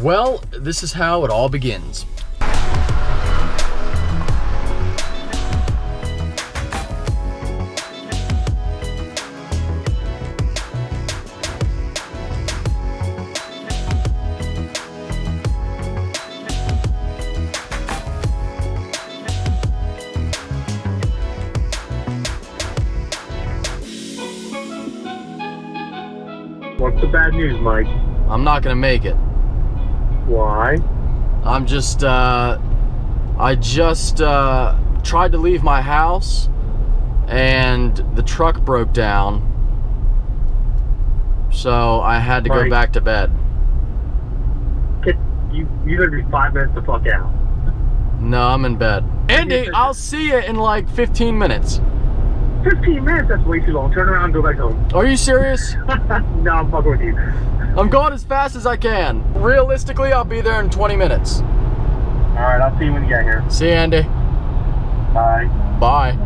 Well, this is how it all begins. What's the bad news, Mike? I'm not gonna make it. Why? I'm just, I just tried to leave my house and the truck broke down. So I had to go Mike. back to bed. You're gonna be 5 minutes to fuck out. No, I'm in bed. Andy, I'll see you in like 15 minutes. 15 minutes? That's way too long. Turn around and go back home. Are you serious? No, I'm fucking with you. I'm going as fast as I can. Realistically, I'll be there in 20 minutes. Alright, I'll see you when you get here. See you, Andy. Bye. Bye.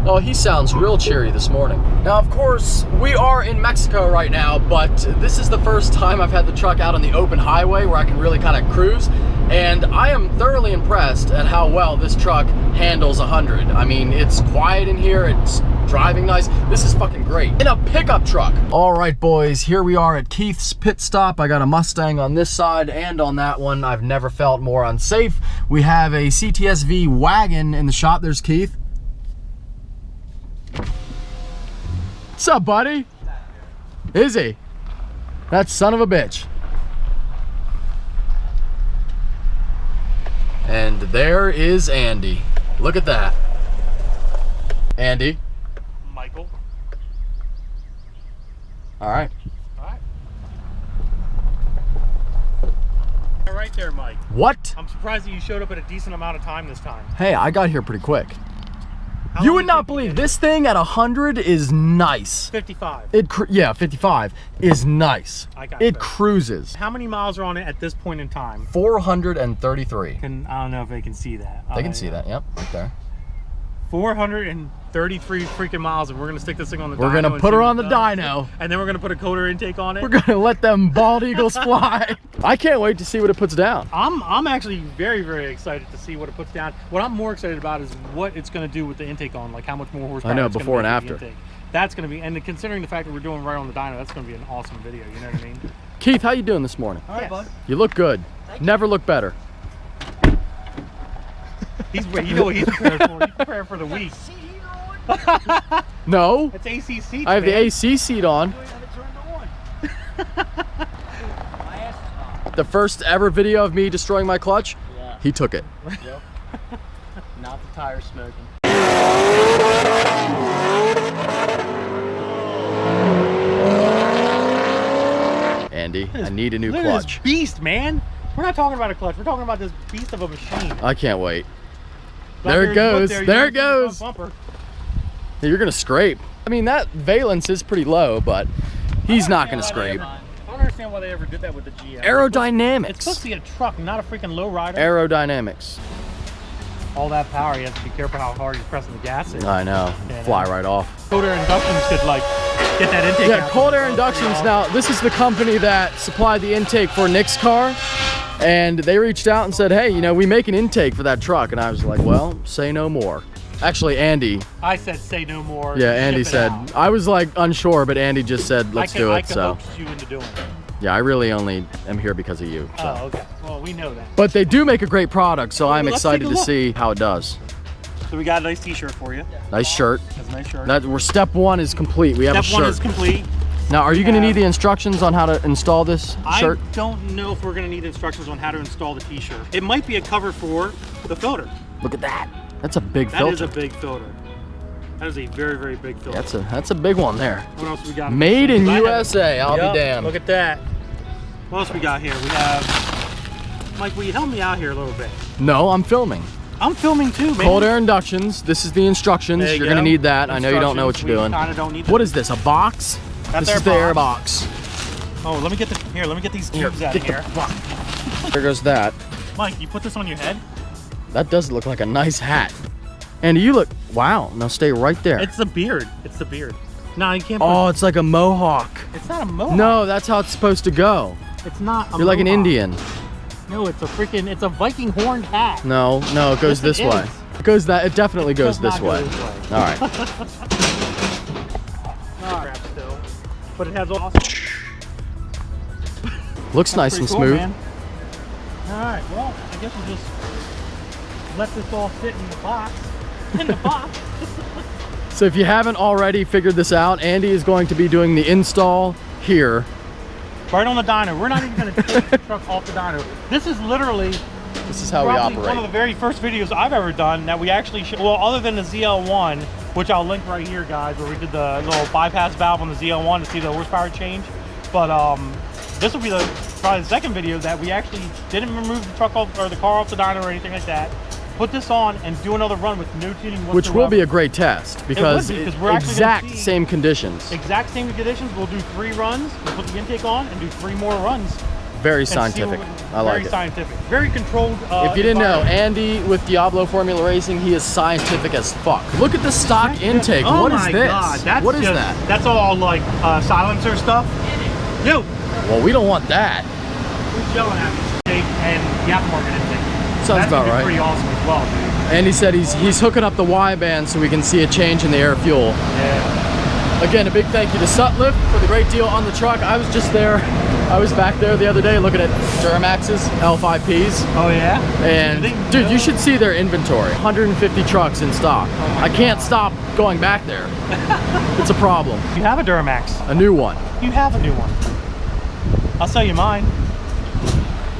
Oh, he sounds real cheery this morning. Now, of course, we are in Mexico right now, but this is the first time I've had the truck out on the open highway where I can really kind of cruise. And I am thoroughly impressed at how well this truck handles 100. I mean, it's quiet in here, it's driving nice. This is fucking great. In a pickup truck. All right, boys, here we are at Keith's pit stop. I got a Mustang on this side and on that one. I've never felt more unsafe. We have a CTSV wagon in the shop. There's Keith. What's up, buddy? Is he? That son of a bitch. And there is Andy. Look at that. Andy. Michael. All right. All right. Right there, Mike. What? I'm surprised that you showed up at a decent amount of time this time. Hey, I got here pretty quick. How You long would do not think believe you did? this thing at 100 is nice. 55. Yeah, 55 is nice. I got It that. cruises. How many miles are on it at this point in time? 433. I don't know if they can see that. They can see that. Yep, right there. 433 freaking miles, and we're gonna stick this thing on the We're dyno gonna and put see her what on the it does. dyno. And then we're gonna put a coder intake on it. We're gonna let them bald eagles fly. I can't wait to see what it puts down. I'm actually very, very excited to see what it puts down. What I'm more excited about is what it's going to do with the intake on, like how much more horsepower. I know, it's gonna before and make with the after. intake. That's going to be, and considering the fact that we're doing right on the dyno, that's going to be an awesome video. You know what I mean? Keith, how you doing this morning? All right, bud. You look good. Never look better. You know what he's prepared for. He's prepared for the week. No, It's AC seats. I have the man. AC seat on. The first ever video of me destroying my clutch, Yeah. he took it. Yep. Not the tire smoking. Andy, I need a new Look at this clutch. beast, man. We're not talking about a clutch. We're talking about this beast of a machine. I can't wait. Back There it you goes. look There you it can see the goes. front bumper. You're gonna scrape. I mean, that valence is pretty low, but he's not gonna scrape. I don't understand why they ever did that with the GM. It's Aerodynamics. supposed to be a truck, not a freaking low rider. Aerodynamics. All that power, you have to be careful how hard you're pressing the gas in. I know. Yeah, Fly no. right off. Cold air inductions could like get that intake Yeah, out. cold air inductions. Now, this is the company that supplied the intake for Nick's car, and they reached out and said, hey, you know, we make an intake for that truck. And I was like, well, say no more. Actually, Andy. I said say no more. Yeah, Andy ship it said. out. I was like unsure, but Andy just said, let's do I it. can So, coax you into doing it. yeah, I really only am here because of you. So. Oh, okay. Well, we know that. But they do make a great product, so I'm let's take excited a to look. see how it does. So we got a nice t-shirt for you. Nice shirt. That's a nice shirt. That we're step one is complete. We have a Step one shirt. is complete. Now, are you going to have- need the instructions on how to install this shirt? I don't know if we're going to need instructions on how to install the t-shirt. It might be a cover for the filter. Look at that. That's a big That filter. is a big filter. That is a very, very big filter. That's a big one there. What else we got? Made in I have- USA. I'll Yep, be damned. Look at that. What else we got here? We have... Mike, will you help me out here a little bit? No, I'm filming. I'm filming too, man. Cold air inductions. This is the instructions. There you You're gonna go. need that. I know you don't know what you're doing. We kind of don't need that. What is this? A box? That's This our is the air box. box. Oh, let me get let me get these cubes out of here. There goes that. Mike, you put this on your head? That does look like a nice hat. And you look, wow. Now stay right there. It's the beard. It's the beard. No, you can't put Oh, it's like a mohawk. It's not a mohawk. No, that's how it's supposed to go. It's not. You're like an Indian. No, it's a Viking horned hat. No, it goes this way. It goes that. It definitely goes this way. All right. Crap still, but it has all. Looks nice and Cool, smooth. man. All right. Well, I guess we'll just let this all sit in the box. In the box. So if you haven't already figured this out, Andy is going to be doing the install here. Right on the dyno. We're not even going to take the truck off the dyno. This is literally how we probably operate. one of the very first videos I've ever done that we actually well, other than the ZL1, which I'll link right here, guys, where we did the little bypass valve on the ZL1 to see the horsepower change. But this will be probably the second video that we actually didn't remove the truck off or the car off the dyno or anything like that. Put this on and do another run with no tuning whatsoever. Which will be a great test because we're exact same conditions. Exact same conditions. We'll do 3 runs. We'll put the intake on and do 3 more runs. Very scientific. I like it. Very scientific. Very controlled. If you didn't know, Andy with Diablo Formula Racing, he is scientific as fuck. Look at the stock intake. Oh what is my this? God, What is that? That's all like silencer stuff. Yo, Well, we don't want that. who's yelling at me? And the aftermarket intake. Sounds That's about gonna be right. pretty awesome as well, dude. Andy said he's hooking up the Y band so we can see a change in the air fuel. Yeah. Again, a big thank you to Sutliff for the great deal on the truck. I was just there. I was back there the other day looking at Duramax's L5Ps. Oh yeah. And dude, you should see their inventory. 150 trucks in stock. I can't stop going back there. It's a problem. You have a Duramax. A new one. You have a new one. I'll sell you mine.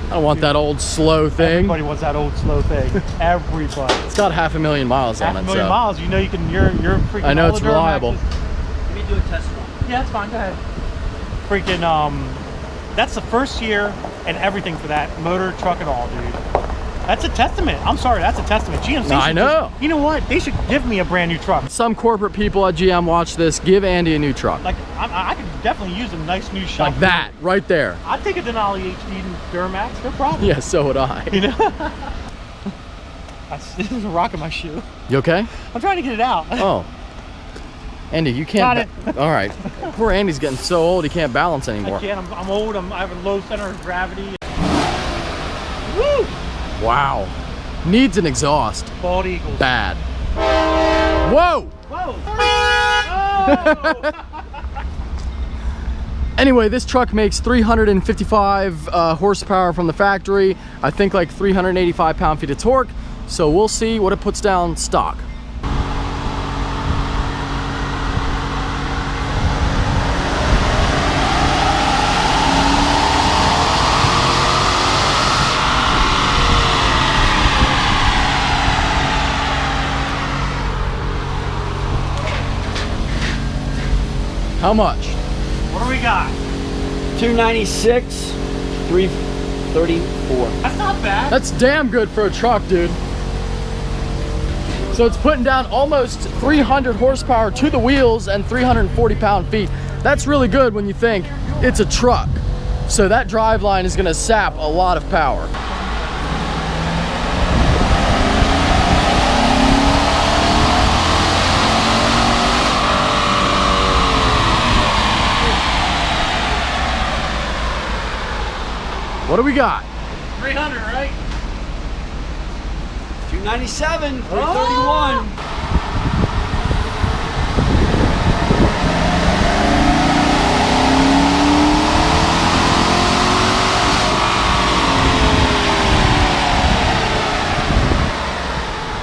I don't want that old slow thing. Everybody wants that old slow thing. Everybody. It's got 500,000 miles on it. 500,000 So. miles. You know you can. You're freaking. I know all it's the reliable. Duramaxes. Let me do a test run. Yeah, that's fine. Go ahead. Freaking that's the first year and everything for that motor, truck, and all, dude. That's a testament. I'm sorry, that's a testament. GMC. I know. You know what? They should give me a brand new truck. Some corporate people at GM watch this. Give Andy a new truck. Like I could definitely use a nice new shop. Like that, right there. I'd take a Denali HD Duramax, no problem. Yeah, so would I. You know. This is a rock in my shoe. You okay? I'm trying to get it out. Oh. Andy, you can't. Got it. All right. Poor Andy's getting so old he can't balance anymore. I can't. I'm old. I have a low center of gravity. Woo! Wow. Needs an exhaust. Bald eagles. Bad. Whoa! Whoa! Oh! Anyway, this truck makes 355 horsepower from the factory. I think like 385 pound-feet of torque. So we'll see what it puts down stock. How much? What do we got? 296, 334. That's not bad. That's damn good for a truck, dude. So it's putting down almost 300 horsepower to the wheels and 340 pound-feet. That's really good when you think it's a truck. So that drive line is gonna sap a lot of power. What do we got? 300, right? 297, 331.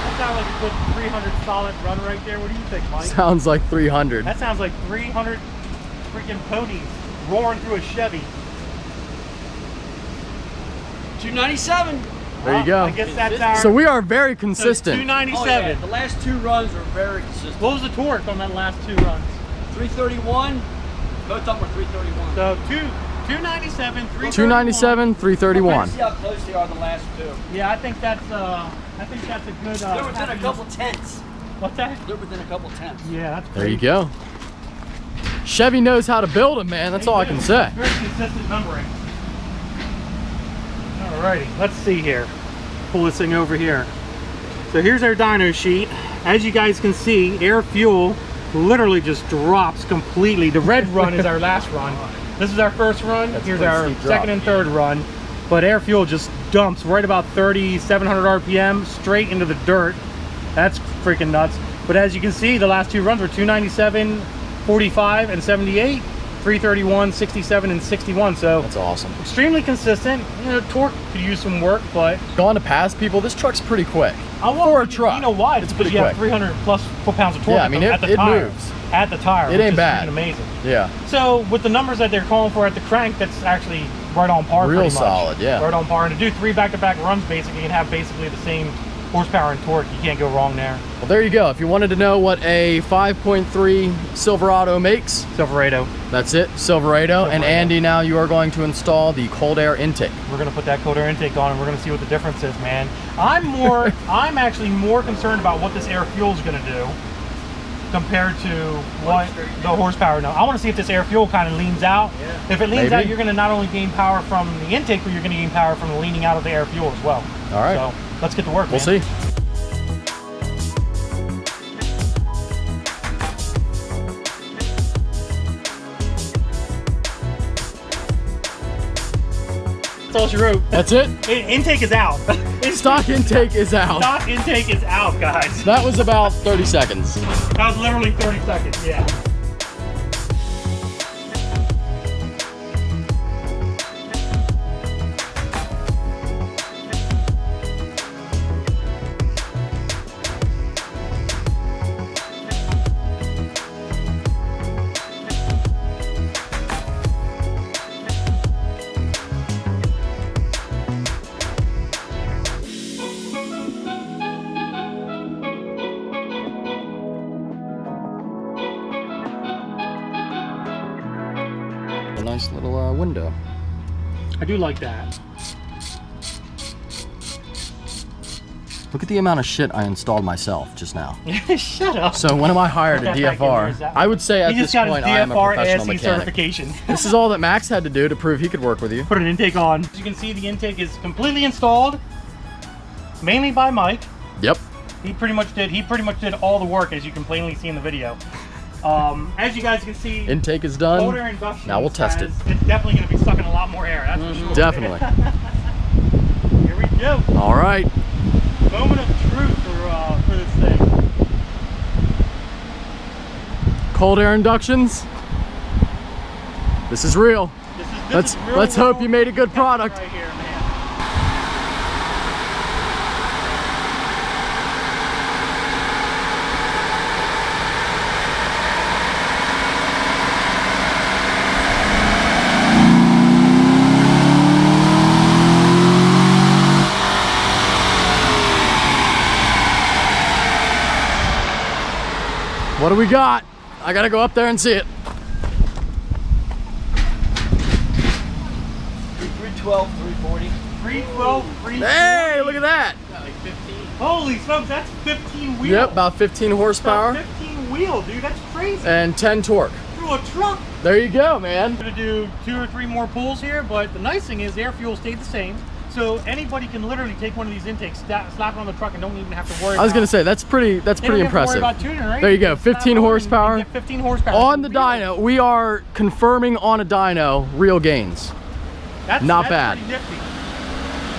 That sounds like a good 300 solid run right there. What do you think, Mike? Sounds like 300. That sounds like 300 freaking ponies roaring through a Chevy. 297. There you go. I guess that's our. So we are very consistent. 297. Oh, yeah. The last 2 runs were very consistent. What was the torque on that last 2 runs? 331. Both of them were 331. So 297, 331. 297, 331. See how close they are the last 2. Yeah, I think that's a good. They're within a couple tenths. What's that? They're within a couple tenths. Yeah, that's There you go. Chevy knows how to build them, man. That's all I can say. Very consistent numbering. Alrighty, let's see here. Pull this thing over here. So here's our dyno sheet. As you guys can see, air fuel literally just drops completely. The red run is our last run. This is our first run. That's Here's pretty our steep drop. second and third run. But air fuel just dumps right about 3,700 RPM straight into the dirt. That's freaking nuts. But as you can see, the last two runs were 297, 45, and 78. 331, 67, and 61. So That's awesome. extremely consistent. You know, torque could use some work, but Going to pass people, this truck's pretty quick. for a truck. You know why? It's because pretty you have quick. 300 plus foot-pounds of torque. Yeah, I mean, at the it tire. moves. At the tire. It which ain't is bad. freaking amazing. Yeah. So with the numbers that they're calling for at the crank, that's actually right on par. Real pretty much. solid, yeah. Right on par. And to do 3 back-to-back runs, basically, and have basically the same horsepower and torque, you can't go wrong there. Well, there you go. If you wanted to know what a 5.3 Silverado makes, Silverado. that's it, Silverado. And Andy, now you are going to install the cold air intake. We're gonna put that cold air intake on, and we're gonna see what the difference is, man. I'm actually more concerned about what this air fuel is gonna do compared to what the horsepower. Now, I want to see if this air fuel kind of leans out. If it leans Maybe. out, you're going to not only gain power from the intake, but you're going to gain power from the leaning out of the air fuel as well. All right. So let's get to work. We'll man. see. That's all she wrote. That's it. Intake is out. Stock intake is out. Stock intake is out, guys. That was about 30 seconds. That was literally 30 seconds. Yeah. A nice little window. I do like that. Look at the amount of shit I installed myself just now. Shut up. So when I hired a Put that back in there, is DFR, that- I would say at He this just got his point I am a DFR professional ASE mechanic. certification. This is all that Max had to do to prove he could work with you. Put an intake on. As you can see, the intake is completely installed, mainly by Mike. Yep. He pretty much did all the work, as you can plainly see in the video. As you guys can see, Intake is cold air done. induction. Now we'll test it. It's definitely going to be sucking a lot more air. That's for sure. Definitely. Here we go. All right. Moment of truth for this thing. Cold air inductions. This is real. This is real Let's hope world you made a good product. right here, man. What do we got? I gotta go up there and see it. 312, 340. 312, 340. Hey, look at that. Like 15. Holy smokes, that's 15 wheel. Yep, about 15 horsepower 15 wheel, dude. That's crazy. and 10 torque. Through a truck. There you go, man. I'm gonna do 2 or 3 more pulls here, but the nice thing is the air fuel stayed the same. So anybody can literally take one of these intakes, slap it on the truck, and don't even have to worry. I was about, gonna say that's pretty they don't impressive. have to worry about tuning, right? There you go, Just slap 15 it on and horsepower. you get 15 horsepower On the Real. dyno, we are confirming on a dyno real gains. That's not bad. Pretty nifty.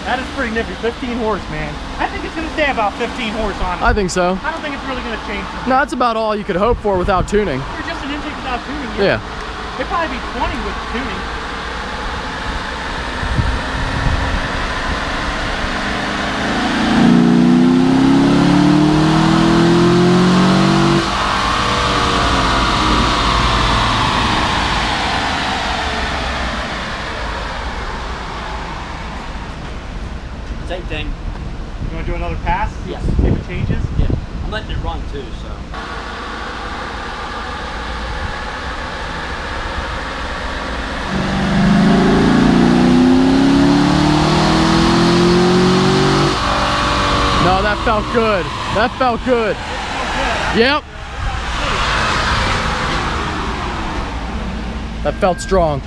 That is pretty nifty. 15 horse, man. I think it's gonna stay about 15 horse on it. I think so. I don't think it's really gonna change. No, that's about all you could hope for without tuning. You're just an intake without tuning. Yeah. It'd probably be 20 with tuning. Same thing. You wanna do another pass? Yes. See if it changes? Yeah. I'm letting it run too, so. No, that felt good. That felt good. Yep. That felt strong.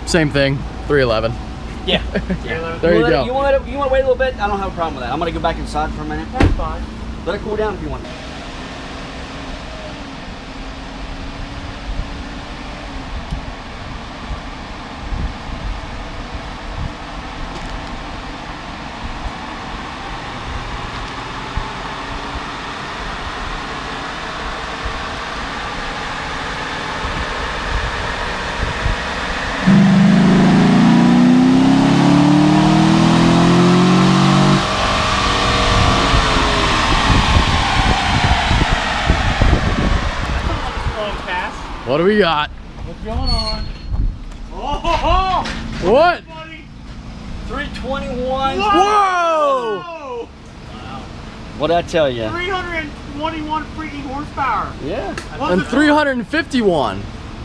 Same thing, 311. Yeah. There you go. You want to wait a little bit? I don't have a problem with that. I'm gonna go back inside for a minute. That's fine. Let it cool down if you want. long pass. What do we got? What's going on? Oh! What? Buddy. 321. Whoa! What'd I tell you? 321 freaking horsepower. Yeah. And 351.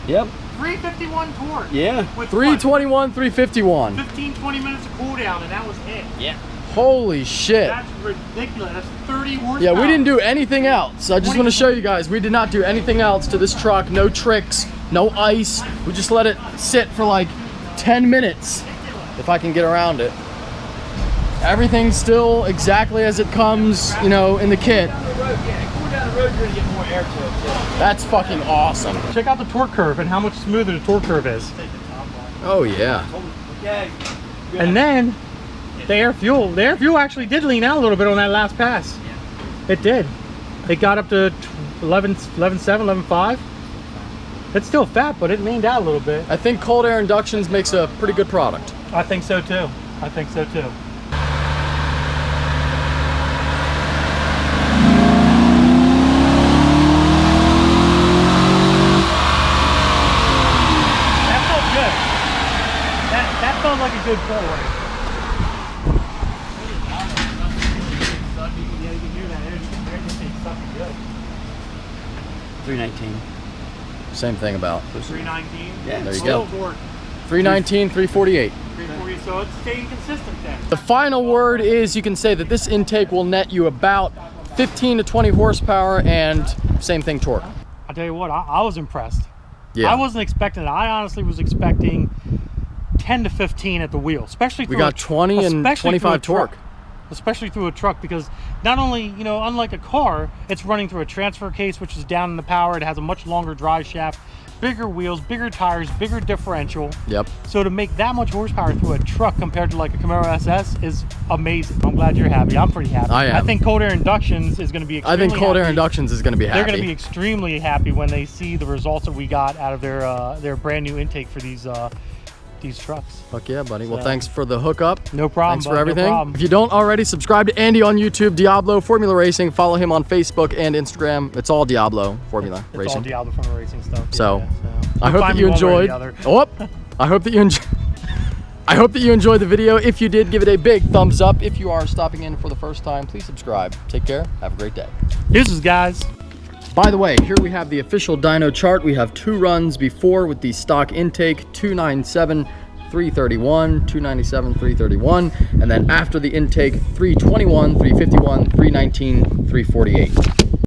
Yep. 351 torque. Yeah. With 321, 351. 15-20 minutes of cooldown, and that was it. Yeah. Holy shit. That's ridiculous. That's 30 horsepower. Yeah, we didn't do anything else. I just want to show you guys, we did not do anything else to this truck. No tricks, no ice. We just let it sit for like 10 minutes, if I can get around it. Everything's still exactly as it comes, you know, in the kit. That's fucking awesome. Check out the torque curve and how much smoother the torque curve is. Oh yeah. And then the air fuel actually did lean out a little bit on that last pass. It did. It got up to 11.7, 11.5. It's still fat, but it leaned out a little bit. I think cold air inductions makes a pretty good product. I think so too. I think so too. That felt good. That felt like a good pull. Yeah, you can do that. It's something good. 319. Same thing about. 319. Yeah. There you go. 319. 319, 348. 340, so it's staying consistent then. The final word is you can say that this intake will net you about 15 to 20 horsepower and same thing torque. I'll tell you what, I was impressed. Yeah. I wasn't expecting it. I honestly was expecting 10 to 15 at the wheel, especially through We got 20 and 25 torque. Especially through a truck, because not only, you know, unlike a car, it's running through a transfer case, which is down in the power. It has a much longer drive shaft, bigger wheels, bigger tires, bigger differential. Yep. So to make that much horsepower through a truck compared to like a Camaro SS is amazing. I'm glad you're happy. I'm pretty happy. I am. I think cold air inductions is going to be extremely I think cold air happy. inductions is going to be happy. They're going to be extremely happy when they see the results that we got out of their brand new intake for these trucks. Fuck yeah, buddy. Well, So- thanks for the hookup. No problem. Thanks for bud, everything. No problem. If you don't already, subscribe to Andy on YouTube, Diablo Formula Racing. Follow him on Facebook and Instagram. It's all Diablo Formula It's Racing. all Diablo from the racing stuff. So, yeah. I hope Find that me you one way or enjoyed. the other. Oh, I hope that you enjoyed. I hope that you enjoyed the video. If you did, give it a big thumbs up. If you are stopping in for the first time, please subscribe. Take care. Have a great day. Deuces, guys. By the way, here we have the official dyno chart. We have 2 runs before with the stock intake, 297, 331, 297, 331, and then after the intake, 321, 351, 319, 348.